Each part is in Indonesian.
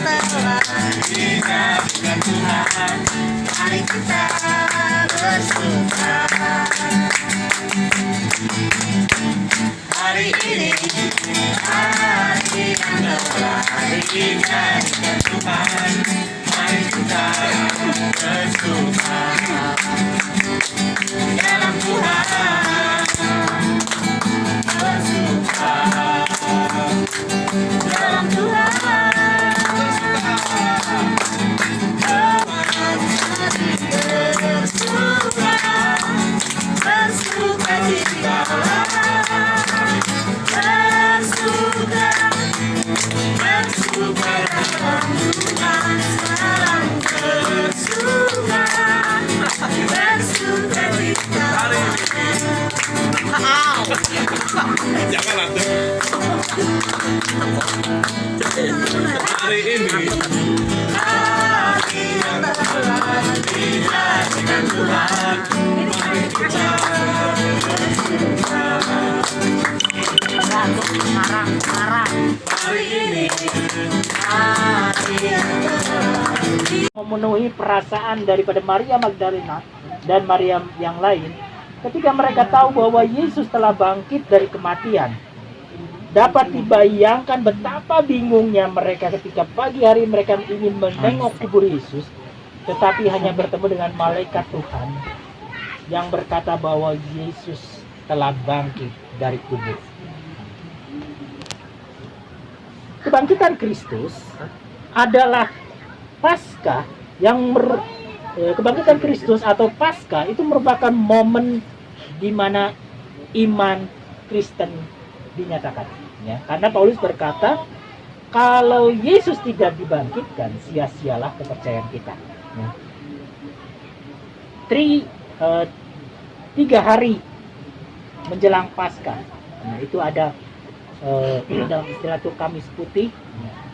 telah dijadikan Tuhan, mari kita bersuka. Hari ini hari yang telah dijadikan Tuhan, mari kita bersuka dalam Tuhan, bersuka dalam Tuhan, bersuka, bersuka cita, bersuka, bersuka dalam Tuhan, sekarang bersuka, bersuka cita. Jangan lanjut. Hari ini Hari yang telah dijadikan Tuhan, mari kita bersuka. Hari ini hari yang telah memenuhi perasaan daripada Maria Magdalena dan Maria yang lain ketika mereka tahu bahwa Yesus telah bangkit dari kematian. Dapat dibayangkan betapa bingungnya mereka ketika pagi hari mereka ingin menengok kubur Yesus, tetapi hanya bertemu dengan malaikat Tuhan yang berkata bahwa Yesus telah bangkit dari kubur. Kebangkitan Kristus adalah Paskah kebangkitan Kristus atau Paskah itu merupakan momen di mana iman Kristen dinyatakan, ya. Karena Paulus berkata, kalau Yesus tidak dibangkitkan, sia-sialah kepercayaan kita. Ya. 3 hari menjelang Paskah, nah, itu ada dalam istilah itu Kamis Putih,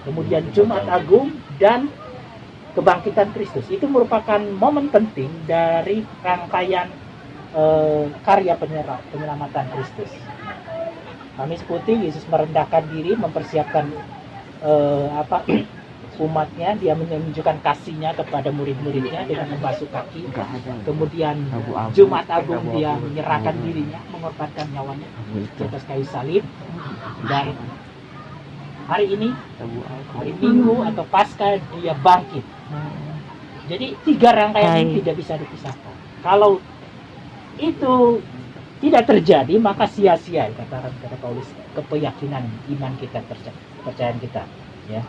kemudian Jumat Agung dan kebangkitan Kristus. Itu merupakan momen penting dari rangkaian karya penyelamatan Kristus. Kamis Putih, Yesus merendahkan diri, mempersiapkan umatnya, dia menunjukkan kasihnya kepada murid-muridnya dengan membasuh kaki. Kemudian Jumat Agung dia menyerahkan dirinya, mengorbankan nyawanya di atas kayu salib. Dan hari ini, hari Minggu atau Paskah, dia bangkit. Jadi 3 rangkaian ini tidak bisa dipisahkan. Kalau itu tidak terjadi, maka sia-sia, kata Paulus, keyakinan iman kita, kepercayaan kita, ya.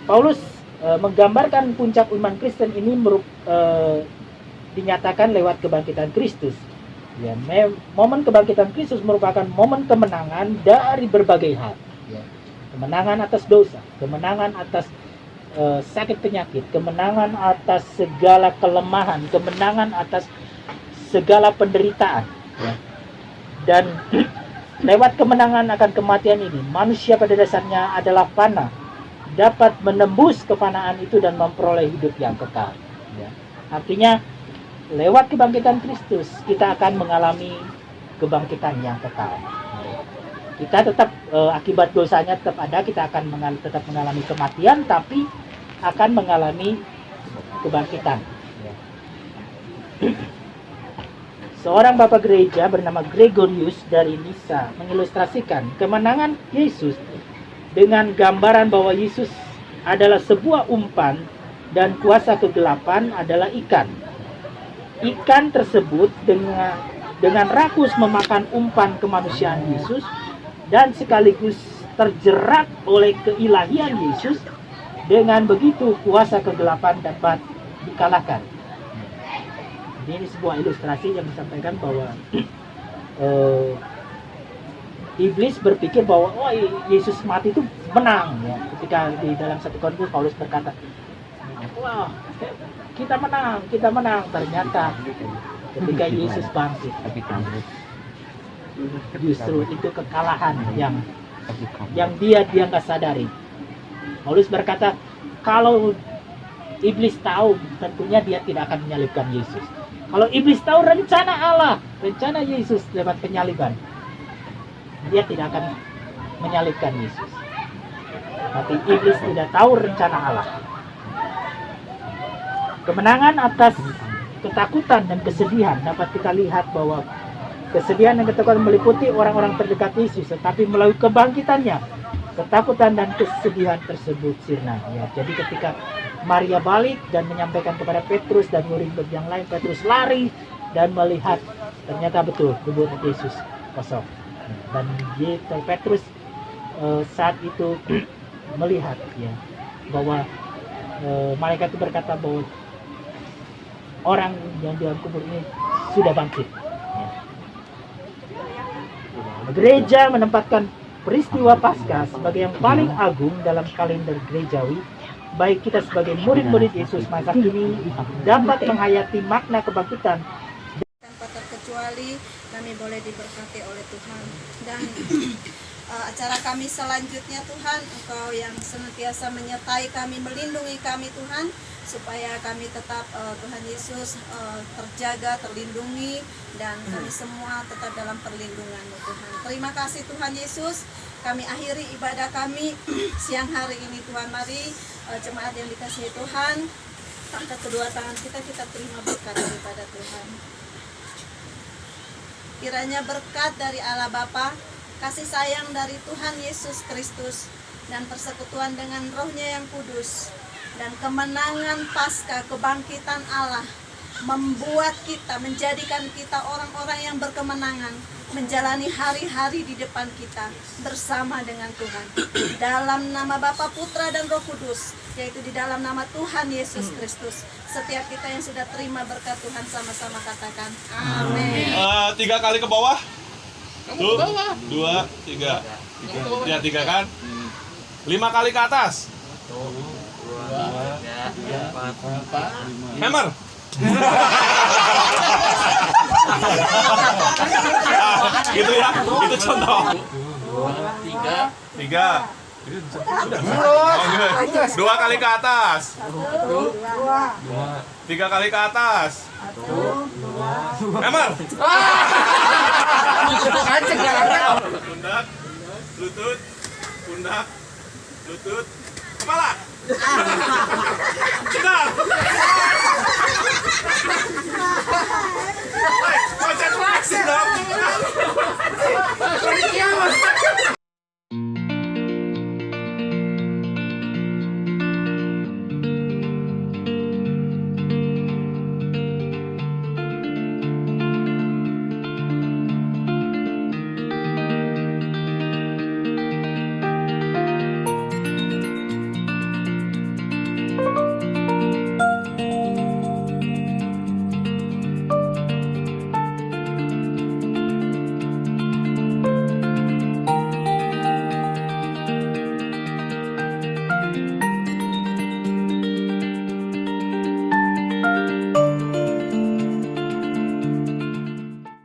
Paulus menggambarkan puncak iman Kristen ini dinyatakan lewat kebangkitan Kristus. Ya, momen kebangkitan Kristus merupakan momen kemenangan dari berbagai hal. Ya. Kemenangan atas dosa, kemenangan atas sakit penyakit, kemenangan atas segala kelemahan, kemenangan atas segala penderitaan. Ya. Dan lewat kemenangan akan kematian ini, manusia pada dasarnya adalah fana, dapat menembus kefanaan itu dan memperoleh hidup yang kekal. Ya. Artinya lewat kebangkitan Kristus kita akan mengalami kebangkitan yang kekal. Kita tetap akibat dosanya tetap ada, kita akan tetap mengalami kematian, tapi akan mengalami kebangkitan. Ya. Seorang bapak gereja bernama Gregorius dari Nisa mengilustrasikan kemenangan Yesus dengan gambaran bahwa Yesus adalah sebuah umpan dan kuasa kegelapan adalah ikan. Ikan tersebut dengan rakus memakan umpan kemanusiaan Yesus dan sekaligus terjerat oleh keilahian Yesus. Dengan begitu kuasa kegelapan dapat dikalahkan. Ini sebuah ilustrasi yang disampaikan bahwa iblis berpikir bahwa Yesus mati itu menang, ya. Ketika di dalam 1 Korintus Paulus berkata, wah, kita menang. Ternyata ketika Yesus bangkit, justru itu kekalahan yang dia nggak sadari. Paulus berkata, kalau iblis tahu, tentunya dia tidak akan menyalibkan Yesus. Kalau iblis tahu rencana Allah, rencana Yesus lewat penyaliban, dia tidak akan menyalibkan Yesus. Tapi iblis tidak tahu rencana Allah. Kemenangan atas ketakutan dan kesedihan dapat kita lihat bahwa kesedihan dan ketakutan meliputi orang-orang terdekat Yesus, tetapi melalui kebangkitannya ketakutan dan kesedihan tersebut sirna. Ya, jadi ketika Maria balik dan menyampaikan kepada Petrus dan murid-murid yang lain, Petrus lari dan melihat ternyata betul kubur Yesus kosong. Dan Petrus saat itu melihat ya bahwa malaikat itu berkata bahwa orang yang di dalam kubur ini sudah bangkit. Ya. Gereja menempatkan peristiwa Paskah sebagai yang paling agung dalam kalender gerejawi. Baik kita sebagai murid-murid Yesus masa kini dapat menghayati makna kebangkitan. Tanpa terkecuali kami boleh diberkati oleh Tuhan. Dan acara kami selanjutnya Tuhan, Engkau yang senantiasa menyertai kami, melindungi kami Tuhan, supaya kami tetap Tuhan Yesus terjaga, terlindungi, dan kami semua tetap dalam perlindungan-Mu Tuhan. Terima kasih Tuhan Yesus. Kami akhiri ibadah kami siang hari ini Tuhan. Mari jemaat yang dikasihi Tuhan, angkat kedua tangan kita terima berkat daripada Tuhan. Kiranya berkat dari Allah Bapa, kasih sayang dari Tuhan Yesus Kristus, dan persekutuan dengan Roh-Nya yang kudus, dan kemenangan Paskah, kebangkitan Allah membuat kita, menjadikan kita orang-orang yang berkemenangan, menjalani hari-hari di depan kita bersama dengan Tuhan. Dalam nama Bapa, Putra, dan Roh Kudus, yaitu di dalam nama Tuhan Yesus Kristus. Setiap kita yang sudah terima berkat Tuhan sama-sama katakan amin. 3 kali ke bawah. Tuh, 2, 3. Ya 3 kan? 5 kali ke atas. 1, 2, 3, 4, 5. Hammer. Gitu ya, itu contoh. 2, 3. 2 kali ke atas. 3 kali ke atas. Hammer. Pundak, lutut, pundak, lutut, kepala. Benar. Konsentrasi dong.